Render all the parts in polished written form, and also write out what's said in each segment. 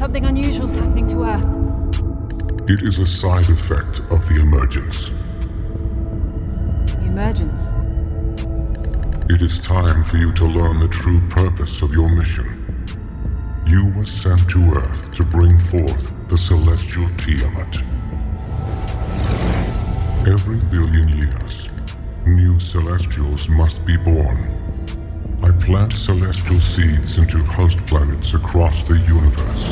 Something unusual's happening to Earth. It is a side effect of the emergence. The emergence. It is time for you to learn the true purpose of your mission. You were sent to Earth to bring forth the celestial Tiamat. Every billion years, new celestials must be born. I plant celestial seeds into host planets across the universe.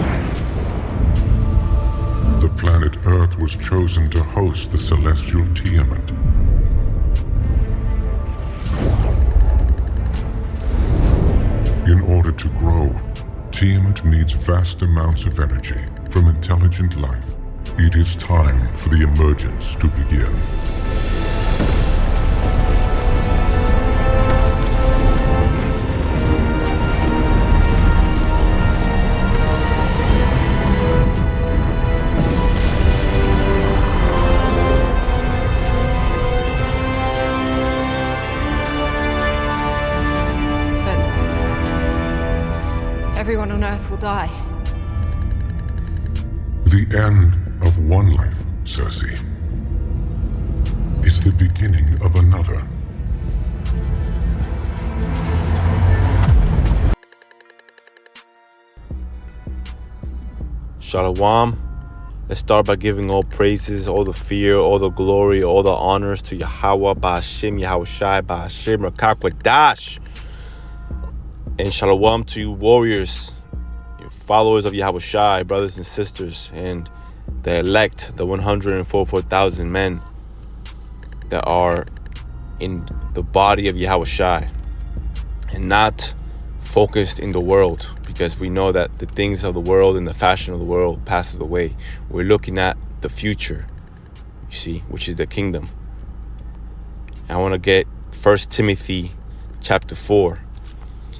The planet Earth was chosen to host the celestial Tiamat. In order to grow, Tiamat needs vast amounts of energy from intelligent life. It is time for the emergence to begin. Everyone on Earth will die. The end of one life, Cersei, is the beginning of another. Shalom. Let's start by giving all praises, all the fear, all the glory, all the honors to Yahweh, Ba'Hashem, Yahawashi, Ba'Hashem, Rakakwadash. And shalom to you warriors, you followers of Yahawashi, brothers and sisters, and the elect, the 144,000 men that are in the body of Yahawashi and not focused in the world, because we know that the things of the world and the fashion of the world passes away. We're looking at the future, you see, which is the kingdom. I want to get 1 Timothy chapter 4.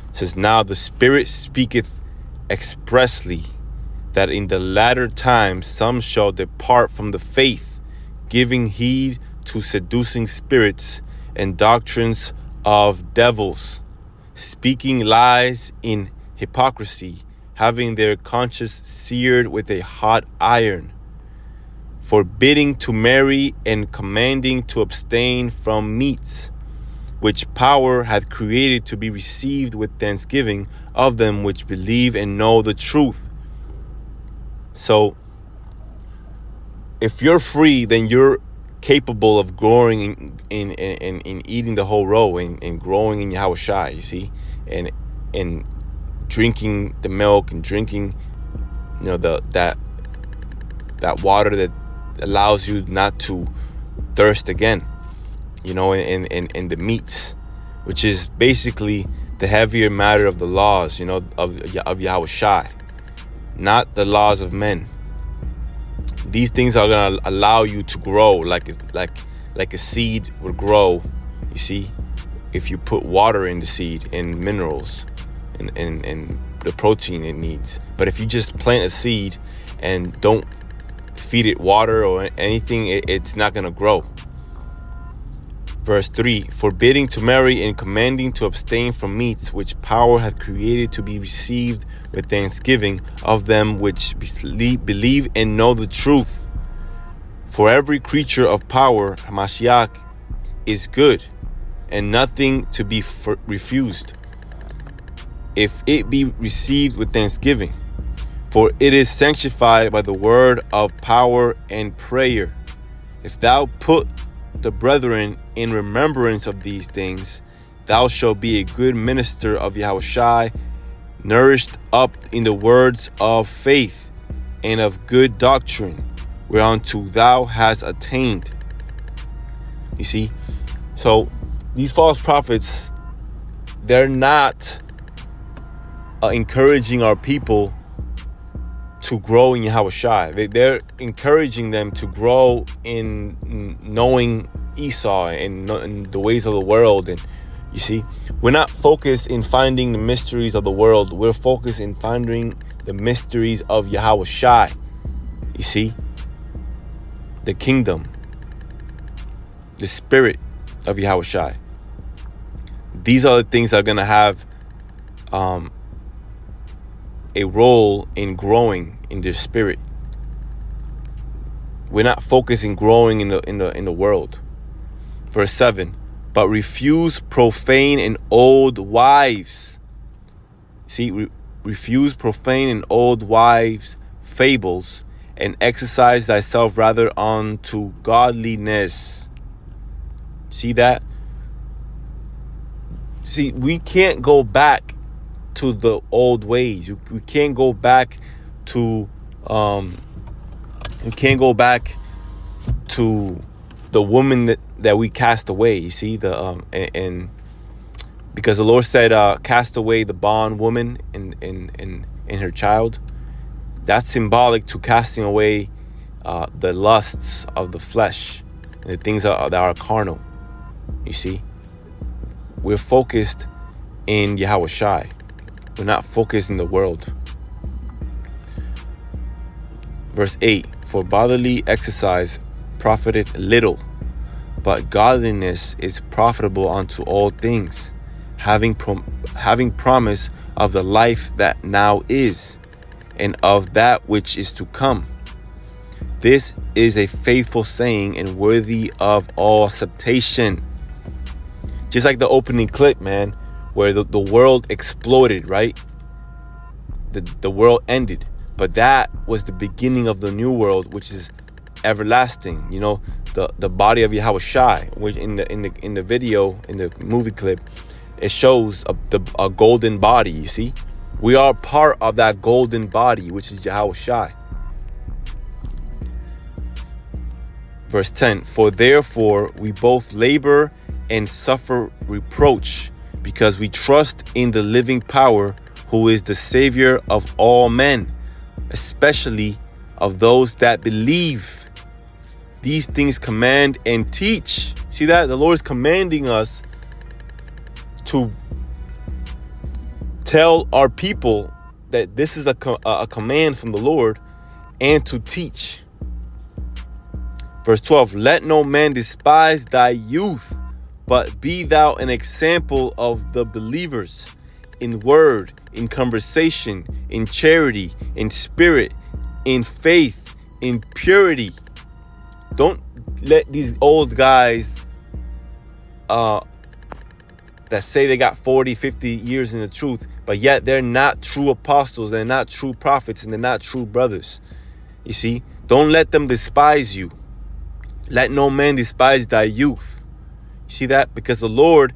It says, now the Spirit speaketh expressly that in the latter times some shall depart from the faith, giving heed to seducing spirits and doctrines of devils, speaking lies in hypocrisy, having their conscience seared with a hot iron, forbidding to marry and commanding to abstain from meats, which power hath created to be received with thanksgiving of them which believe and know the truth. So, if you're free, then you're capable of growing in eating the whole row and growing in Yahawashi, you see, and drinking the milk and drinking, you know, that water that allows you not to thirst again. You know, in the meats, which is basically the heavier matter of the laws, you know, of Yahawashi, not the laws of men. These things are gonna allow you to grow like a seed would grow. You see, if you put water in the seed and minerals and the protein it needs. But if you just plant a seed and don't feed it water or anything, it's not gonna grow. Verse 3, forbidding to marry and commanding to abstain from meats, which power hath created to be received with thanksgiving of them which believe and know the truth. For every creature of power, Hamashiach, is good, and nothing to be refused, if it be received with thanksgiving. For it is sanctified by the word of power and prayer. If thou put the brethren in remembrance of these things, thou shalt be a good minister of Yahawashi, nourished up in the words of faith and of good doctrine, whereunto thou hast attained. You see, so these false prophets, they're not encouraging our people to grow in Yahawashi. They're encouraging them to grow in knowing Esau and the ways of the world. And you see, we're not focused in finding the mysteries of the world. We're focused in finding the mysteries of Yahawashi. You see, the kingdom, the spirit of Yahawashi. These are the things that are going to have a role in growing in their spirit. We're not focusing growing in the world. Verse 7, but refuse profane and old wives. See, refuse profane and old wives' fables, and exercise thyself rather unto godliness. See that? See, we can't go back to the old ways. We can't go back to the woman that we cast away. You see, and because the Lord said, cast away the bond woman and her child. That's symbolic to casting away the lusts of the flesh and the things that are carnal. You see, we're focused in Yahawashi. We're not focused in the world. Verse 8, for bodily exercise profiteth little, but godliness is profitable unto all things, having promise of the life that now is, and of that which is to come. This is a faithful saying and worthy of all acceptation. Just like the opening clip, man, where the world exploded, right? The world ended. But that was the beginning of the new world, which is everlasting. You know, the body of Yahawashi, which in the video, in the movie clip, it shows a golden body. You see, we are part of that golden body, which is Yahawashi. Verse 10, for therefore we both labor and suffer reproach, because we trust in the living power, who is the Savior of all men, especially of those that believe. These things command and teach. See that? The Lord is commanding us to tell our people that this is a command from the Lord, and to teach. Verse 12, let no man despise thy youth, but be thou an example of the believers in word, in conversation, in charity, in spirit, in faith, in purity. Don't let these old guys that say they got 40, 50 years in the truth, but yet they're not true apostles, they're not true prophets, and they're not true brothers. You see, don't let them despise you. Let no man despise thy youth. You see that? Because the Lord,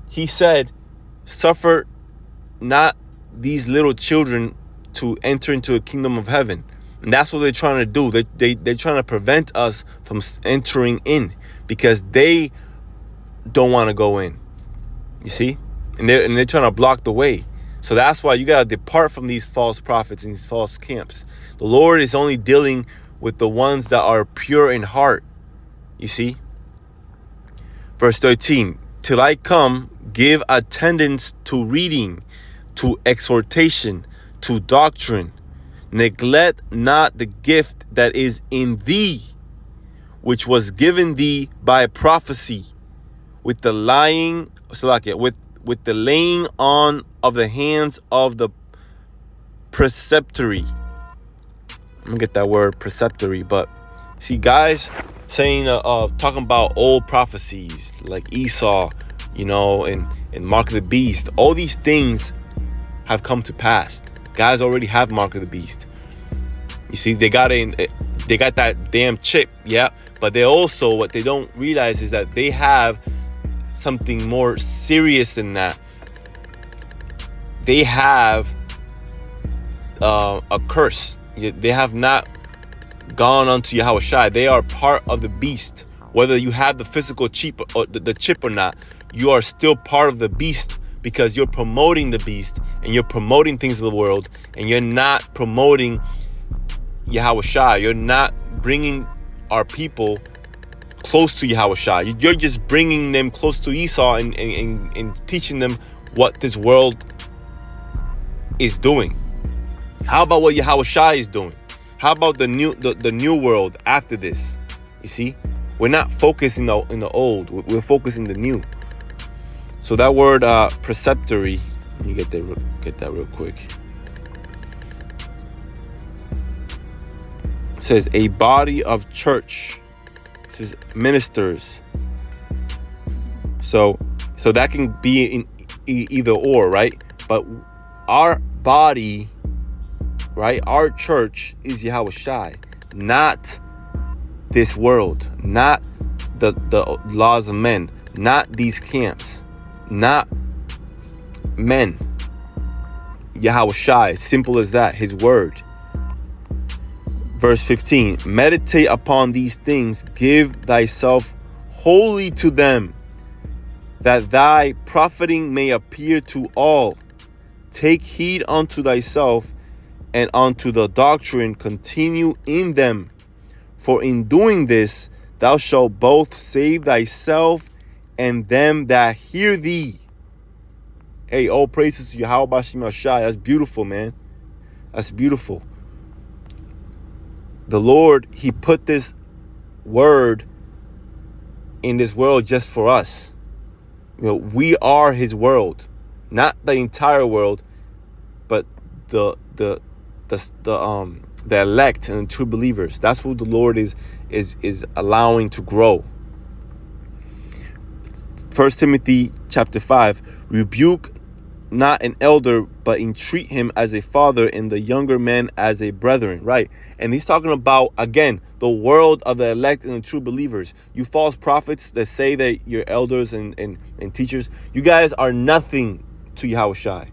he said, suffer not these little children to enter into a kingdom of heaven. And that's what they're trying to do. They're trying to prevent us from entering in, because they don't want to go in. You see? And they're trying to block the way. So that's why you got to depart from these false prophets and these false camps. The Lord is only dealing with the ones that are pure in heart. You see? Verse 13, till I come, give attendance to reading, to exhortation, to doctrine. Neglect not the gift that is in thee, which was given thee by prophecy, with the laying on of the hands of the preceptory. I'm gonna get that word preceptory, but see, guys saying talking about old prophecies like Esau, you know, and Mark of the Beast. All these things have come to pass. Guys already have Mark of the Beast. You see, they got that damn chip, yeah. But they also, what they don't realize is that they have something more serious than that. They have a curse. They have not gone unto Yahawashi. They are part of the beast. Whether you have the physical chip or the chip or not, you are still part of the beast, because you're promoting the beast and you're promoting things of the world, and you're not promoting Yahawashi. You're not bringing our people close to Yahawashi. You're just bringing them close to Esau and teaching them what this world is doing. How about what Yahawashi is doing? How about the new world after this? You see, we're not focusing in the old. We're focusing the new. So that word preceptory, let me get that real quick. says a body of church. It says ministers. So that can be in either or, right? But our body, right? Our church is Yahawashi, not this world, not the laws of men, not these camps, not men. Yahawashi, simple as that, his word. Verse 15, meditate upon these things, give thyself wholly to them, that thy profiting may appear to all. Take heed unto thyself and unto the doctrine, continue in them. For in doing this, thou shalt both save thyself and them that hear thee. Hey, all praises to Yahawashi Mashai. That's beautiful, man. That's beautiful. The Lord, he put this word in this world just for us. You know, we are his world, not the entire world, but the elect and the true believers. That's who the Lord is allowing to grow. 1 Timothy chapter 5, rebuke not an elder, but entreat him as a father, and the younger men as a brethren. Right? And he's talking about, again, the world of the elect and the true believers. You false prophets that say that you're elders and teachers, you guys are nothing to Yahawashi.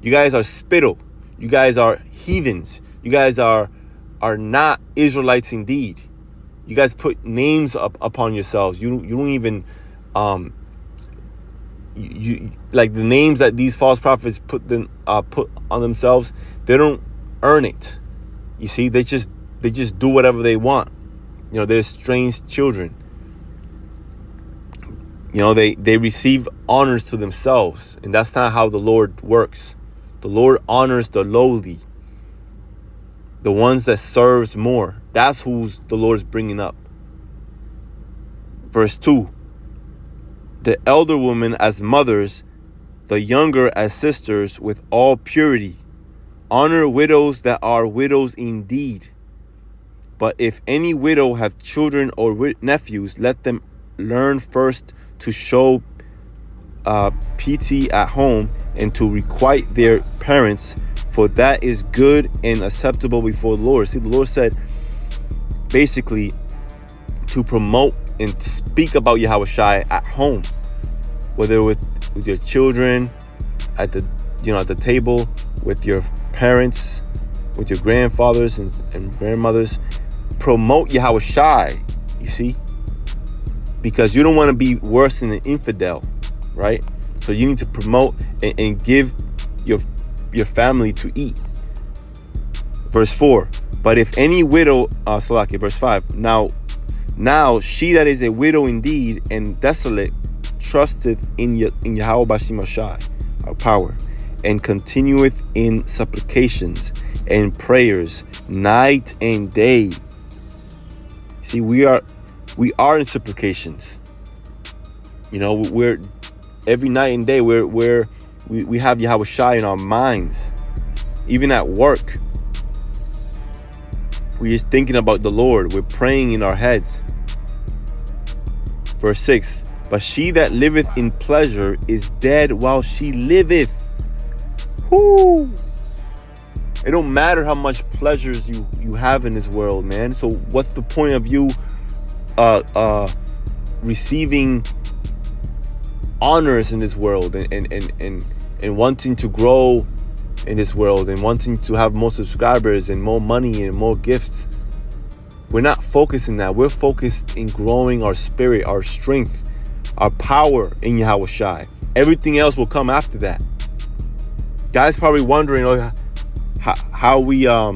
You guys are spittle. You guys are heathens. You guys are not Israelites indeed. You guys put names upon yourselves. You don't even you like the names that these false prophets put on themselves. They don't earn it. You see, they just do whatever they want. You know, they're strange children. You know, they receive honors to themselves, and that's not how the Lord works. The Lord honors the lowly, the ones that serves more. That's who the Lord is bringing up. Verse 2, the elder women as mothers, the younger as sisters, with all purity. Honor widows that are widows indeed. But if any widow have children or nephews, let them learn first to show piety at home and to requite their parents, for that is good and acceptable before the Lord. See, the Lord said basically to promote and speak about Yahawashi at home, whether with your children, at the table, with your parents, with your grandfathers and grandmothers. Promote Yahawashi, you see, because you don't want to be worse than an infidel, right? So you need to promote and give your family to eat. Verse 4, but if any widow, verse 5, now she that is a widow indeed and desolate trusteth in Yahawashi Mashai, our power, and continueth in supplications and prayers night and day. See, we are in supplications. You know, we're every night and day we have Yahawashi in our minds. Even at work, we're just thinking about the Lord. We're praying in our heads. Verse 6, but she that liveth in pleasure is dead while she liveth. Whoo! It don't matter how much pleasures you have in this world, man. So what's the point of you receiving honors in this world and wanting to grow in this world and wanting to have more subscribers and more money and more gifts? We're not focused in that. We're focused in growing our spirit, our strength, our power in Yahawashi. Everything else will come after that. Guys probably wondering how we are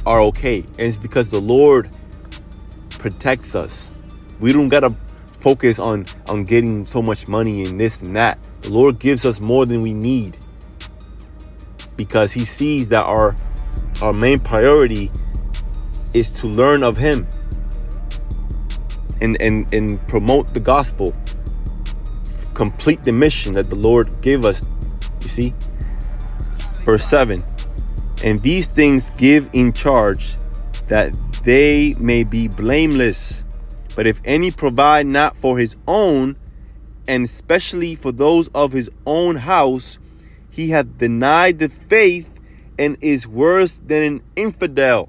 okay. And it's because the Lord protects us. We don't gotta focus on getting so much money and this and that. The Lord gives us more than we need, because he sees that our main priority is to learn of him and promote the gospel, complete the mission that the Lord gave us. You see, verse 7, And these things give in charge, that they may be blameless. But if any provide not for his own, and especially for those of his own house, he hath denied the faith and is worse than an infidel.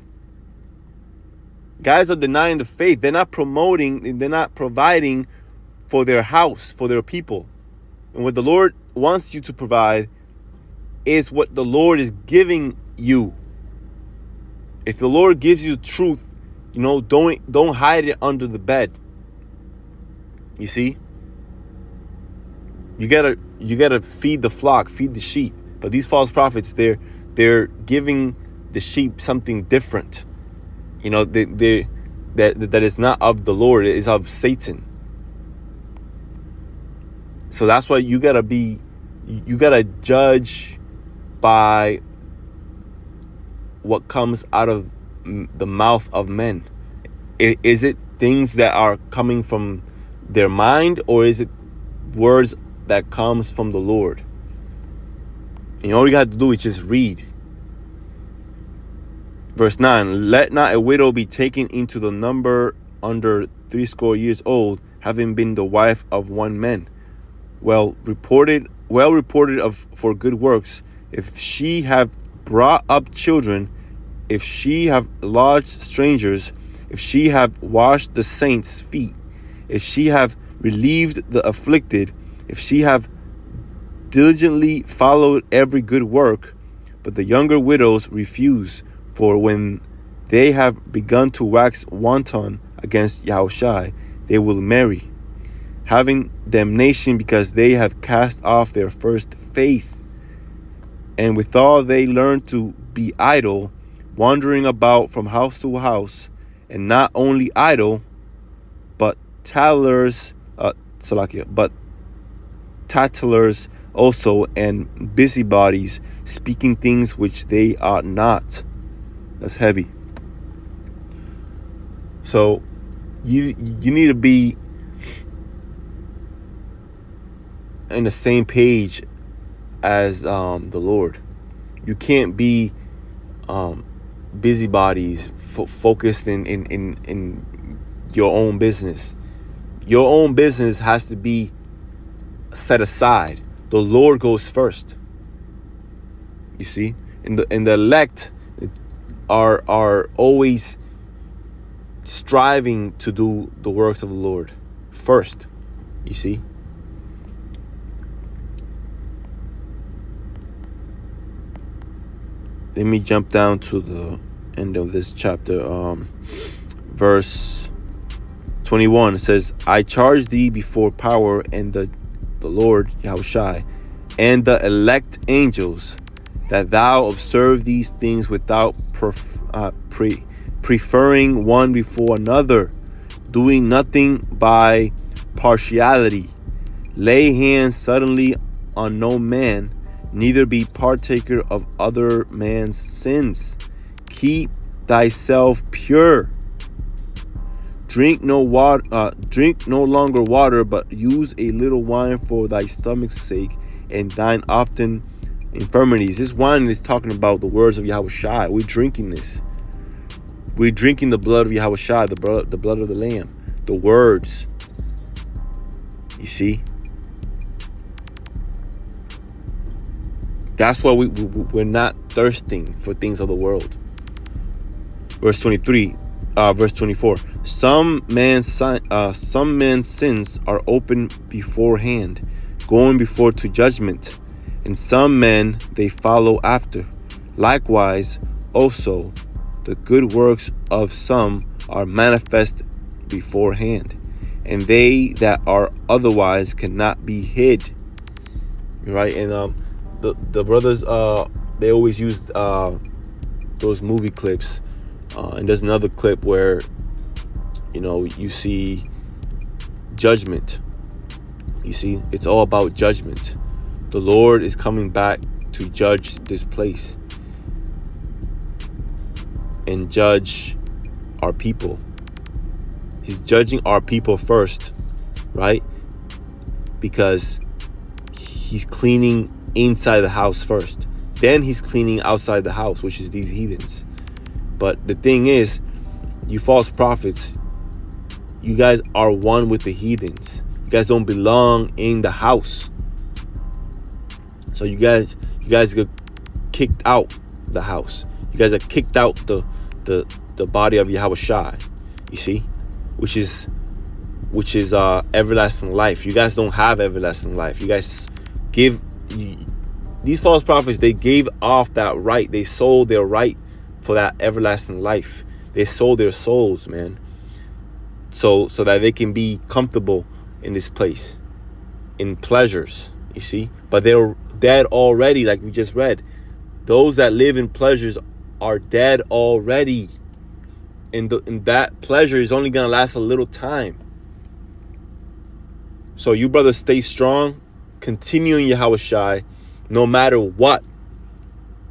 Guys are denying the faith. They're not promoting, they're not providing for their house, for their people. And what the Lord wants you to provide is what the Lord is giving you. If the Lord gives you truth, don't hide it under the bed. You see? You gotta feed the flock, feed the sheep. But these false prophets, they're giving the sheep something different. That is not of the Lord, it is of Satan. So that's why you gotta judge by what comes out of the mouth of men. Is it things that are coming from their mind, or is it words that comes from the Lord? And all you have to do is just read. Verse 9, let not a widow be taken into the number under 80 years old, having been the wife of one man, well reported of for good works, if she have brought up children, if she have lodged strangers, if she have washed the saints' feet, if she have relieved the afflicted, if she have diligently followed every good work. But the younger widows refuse, for when they have begun to wax wanton against Yahawashi, they will marry, having damnation, because they have cast off their first faith. And withal they learn to be idle, wandering about from house to house, and not only idle, but tattlers also, and busybodies, speaking things which they ought not. That's heavy. So you need to be in the same page as the Lord. You can't be busybodies focused in your own business. Your own business has to be set aside. The Lord goes first. You see, and the elect are always striving to do the works of the Lord first. You see. Let me jump down to the end of this chapter. Verse 21, it says, I charge thee before power and the Lord Yahawashi and the elect angels, that thou observe these things without preferring one before another, doing nothing by partiality. Lay hands suddenly on no man, neither be partaker of other man's sins. Keep thyself pure. Drink no longer water, but use a little wine for thy stomach's sake, and thine often infirmities. This wine is talking about the words of Yahawashi. We're drinking this. We're drinking the blood of Yahawashi, the blood of the Lamb, the words. You see? That's why we're not thirsting for things of the world. Verse 24. Some men's sins are open beforehand, going before to judgment, and some men they follow after. Likewise, also, the good works of some are manifest beforehand, and they that are otherwise cannot be hid. Right? And the brothers they always use those movie clips, and there's another clip where you see judgment. You see, it's all about judgment. The Lord is coming back to judge this place and judge our people. He's judging our people first, right? Because he's cleaning inside the house first. Then he's cleaning outside the house, which is these heathens. But the thing is, you false prophets, you guys are one with the heathens. You guys don't belong in the house. So you guys get kicked out the house. You guys are kicked out the body of Yahawashi. You see, which is everlasting life. You guys don't have everlasting life. You guys these false prophets, they gave off that right. They sold their right for that everlasting life. They sold their souls, man. So that they can be comfortable in this place, in pleasures, you see. But they're dead already, like we just read. Those that live in pleasures are dead already. And that pleasure is only going to last a little time. So you brothers, stay strong. Continue in Yahawashi no matter what.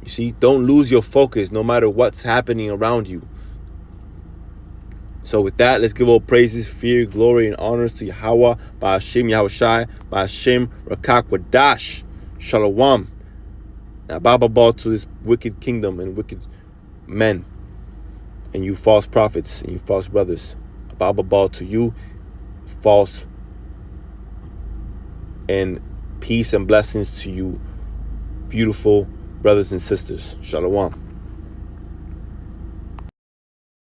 You see, don't lose your focus no matter what's happening around you. So with that, let's give all praises, fear, glory, and honors to Yahweh, Ba'ashem Yahawashi, Ba'ashem Rakakwadash, Shalom. Now bow to this wicked kingdom and wicked men, and you false prophets and you false brothers. Bow to you, false, and peace and blessings to you, beautiful brothers and sisters. Shalom.